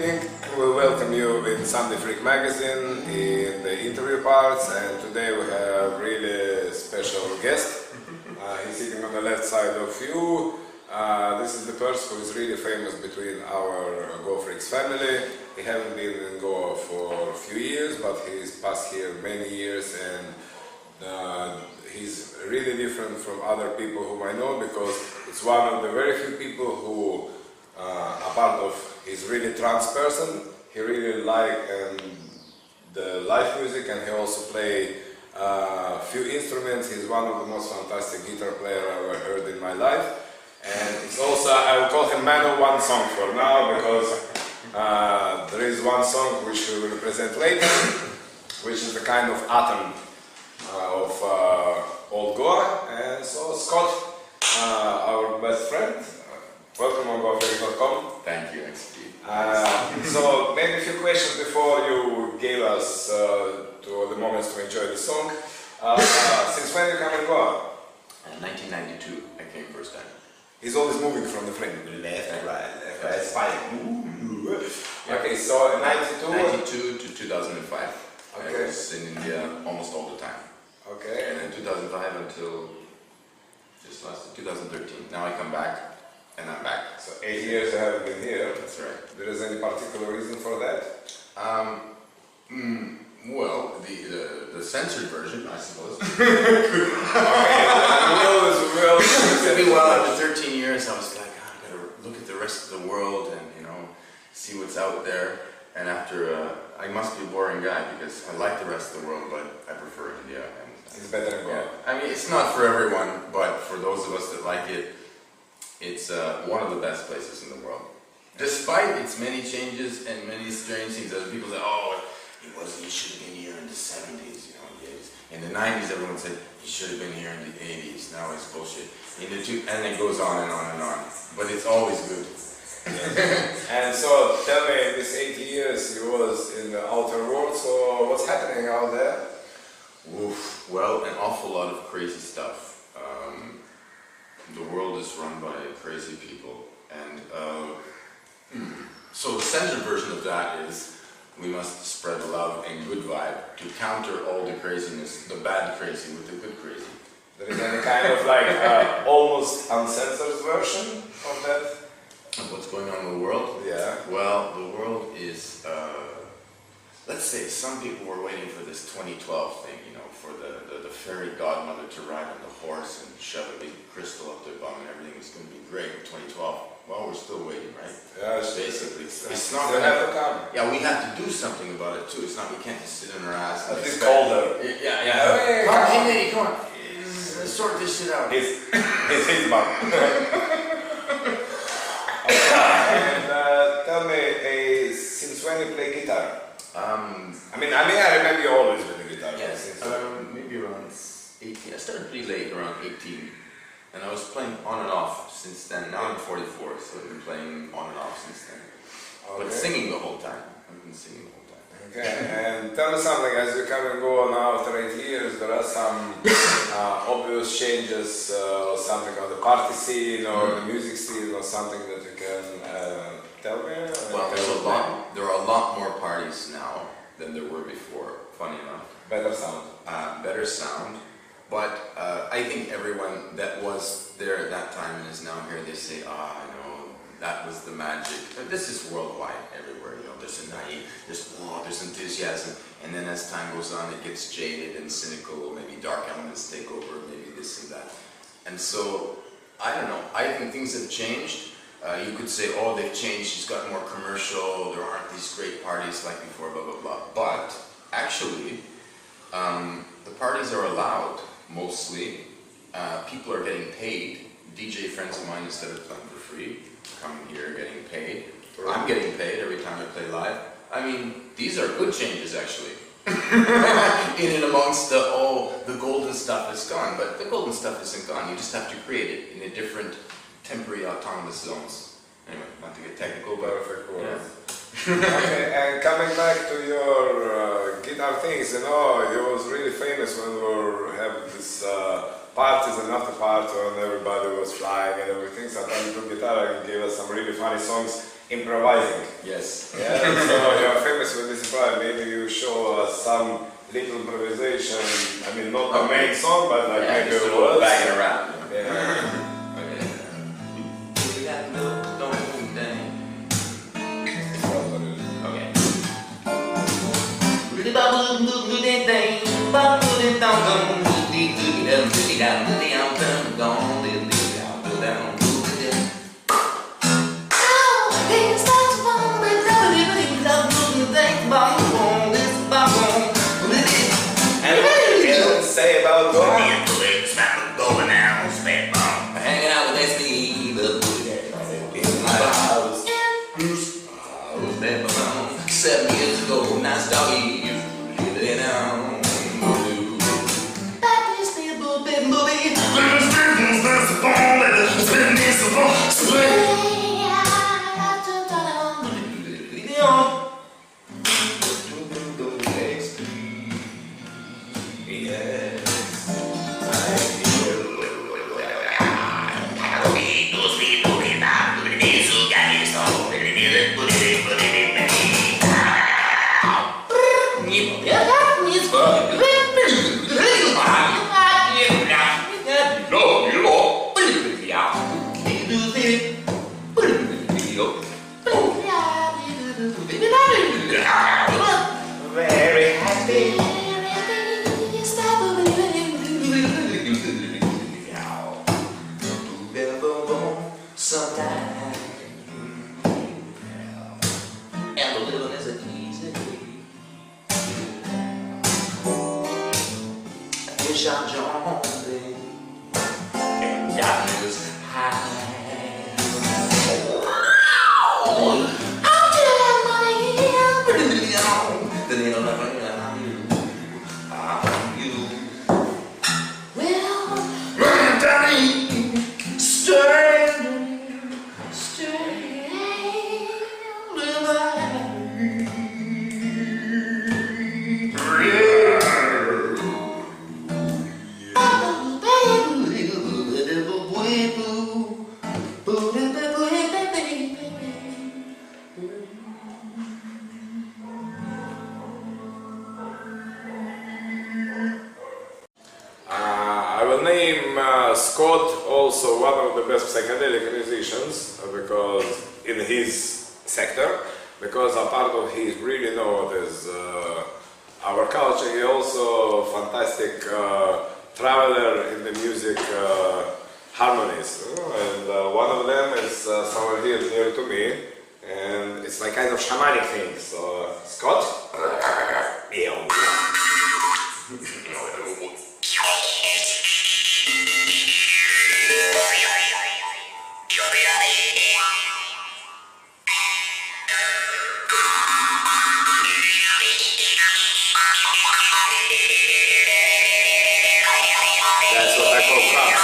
evening. We welcome you in Sunday Freak magazine in the interview parts, and today we have really special guest. He's sitting on the left side of you. This is the person who is really famous between our Goa Freaks family. He hasn't been in Goa for a few years, but he's passed here many years, and he's really different from other people whom I know, because it's one of the very few people who apart of he's really trance person, he really like the live music, and he also play a few instruments. He's one of the most fantastic guitar player I've ever heard in my life, and it's also, I will call him man of one song for now, because there is one song which we will present later, which is the kind of atom of old Goa. And so Scott, our best friend, welcome on GoaFreaksCom. Thank you, XP. So maybe a few questions before you gave us to the moments to enjoy the song. Since when you come in Goa? 1992, I came first time. He's always moving from the frame, left, right, left, right, spine. Okay, so 92 to 2005. Okay. I was in India almost all the time. Okay. And then 2005 until just last 2013. Now I come back, and I'm back. So 8 years you haven't been here. That's right. There is any particular reason for that? Well, the censored version, I suppose. Maybe after 13 years, I was like, I gotta look at the rest of the world and, you know, see what's out there. And after, I must be a boring guy because I like the rest of the world, but I prefer India. And it's better than Goa. I mean, it's not for everyone, but for those of us that like it, it's one of the best places in the world. Despite its many changes and many strange things, other people say, oh, he should have been here in the 70s, you know, in the 80s. In the 90s, everyone said, he should have been here in the 80s, now it's bullshit. And it goes on and on and on. But it's always good. Yes. And so, tell me, in these 8 years you was in the outer world, so what's happening out there? Oof, well, an awful lot of crazy stuff. The world is run by crazy people, and so the censored version of that is we must spread love and good vibe to counter all the craziness, the bad crazy with the good crazy. There is any kind of like almost uncensored version of that? Of what's going on in the world? Yeah. Well, the world is, let's say some people were waiting for this 2012 thing, you know, for the fairy godmother to ride on the horse and shove a big crystal up their bum and everything was going to be great in 2012. Well, we're still waiting, right? Yeah, basically. It's not going to come. Yeah, we have to do something about it too. It's not, we can't just sit on our ass. At least colder. Yeah, yeah. Hey, come on, hey lady, come on. Let's sort this shit out. It's his bum. And tell me, since when you play guitar? I remember you always with the guitar. Yes, maybe around 18. I started pretty late, around 18. And I was playing on and off since then. Now I'm 44, so I've been playing on and off since then. Okay. But singing the whole time. I've been singing the whole time. Okay, and tell me something, as you come and go now after 8 years, there are some obvious changes, or something on the party scene or the music scene, or something that you can tell me? Well, there are a lot more parties now than there were before, funny enough. Better sound. Better sound. But I think everyone that was there at that time and is now here, they say, I know, that was the magic. But this is worldwide, everywhere, you know, there's enthusiasm. And then as time goes on, it gets jaded and cynical, maybe dark elements take over, maybe this and that. And so, I don't know, I think things have changed. You could say, oh, they've changed, it's gotten more commercial, there aren't these great parties like before, blah, blah, blah. But, actually, the parties are allowed. Mostly, people are getting paid. DJ friends of mine, instead of playing for free, coming here getting paid. I'm getting paid every time I play live. I mean, these are good changes actually. In and amongst the golden stuff is gone, but the golden stuff isn't gone. You just have to create it in a different temporary autonomous zones. Anyway, not to get technical, but perfect. Okay, and coming back to your guitar things, you know, you was really famous when we were having this parties and after party when everybody was flying and everything. Sometimes you took guitar and gave us some really funny songs improvising. Yes. Yeah, so you're famous with this improv. Maybe you show us some little improvisation. I mean, not the main song, but like Yeah, maybe just a a little word. banging around. Yeah. Say about Goa. Hanging out with Steve in my house. 7 years ago, nice doggy, living on blue. Very happy. And the living isn't easy. I wish I'm Jonesy and darkness high. Then ain't no nothing I'm you. Well, Danny, I will name Scott also one of the best psychedelic musicians because in his sector, because a part of he is really known as our culture. He also fantastic traveler in the music harmonies, and one of them is somewhere here near to me, and it's like kind of shamanic thing. So Scott, yeah. That's what I call trance.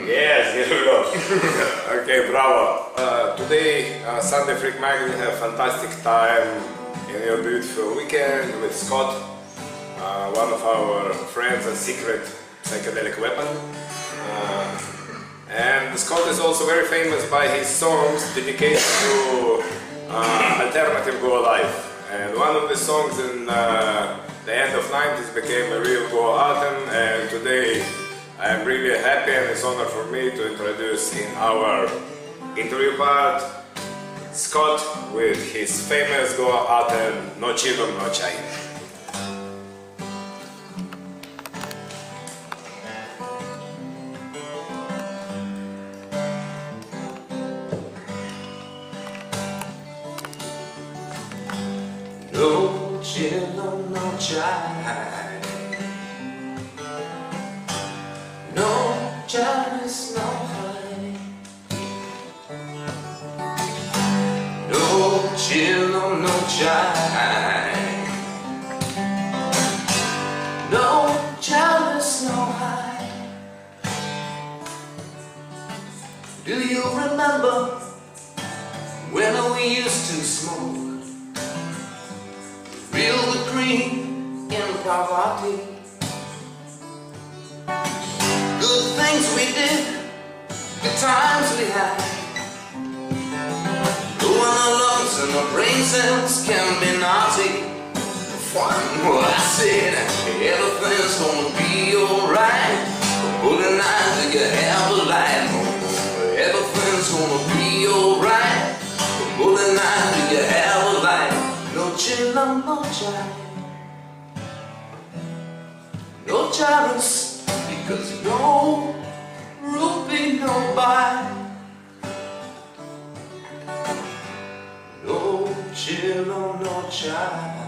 Yes, here we go. Okay, bravo. Today, Sunday Freak Magazine have fantastic time in your beautiful weekend with Scott, one of our friends, a secret psychedelic weapon. And Scott is also very famous by his songs dedicated to alternative Goa life. And one of the songs in the end of 90s became a real Goa anthem, and today I am really happy and it's an honor for me to introduce in our interview part Scott with his famous Goa anthem No Chilom No Chai. No chilom, no chai, no chalice, no honey. No chilom, no chai, no chalice, no honey. Do you remember when we used to smoke? Feel the cream in poverty. Good things we did, good times we had. But when our lungs and our brain cells can be naughty, fun, well I said everything's gonna be alright. Put a knife to your hair the light. Everything's gonna be alright. Put a knife to your hair the light. No chilom, no chai, no chalice, because no rupee, no buy. No chilom, no chai.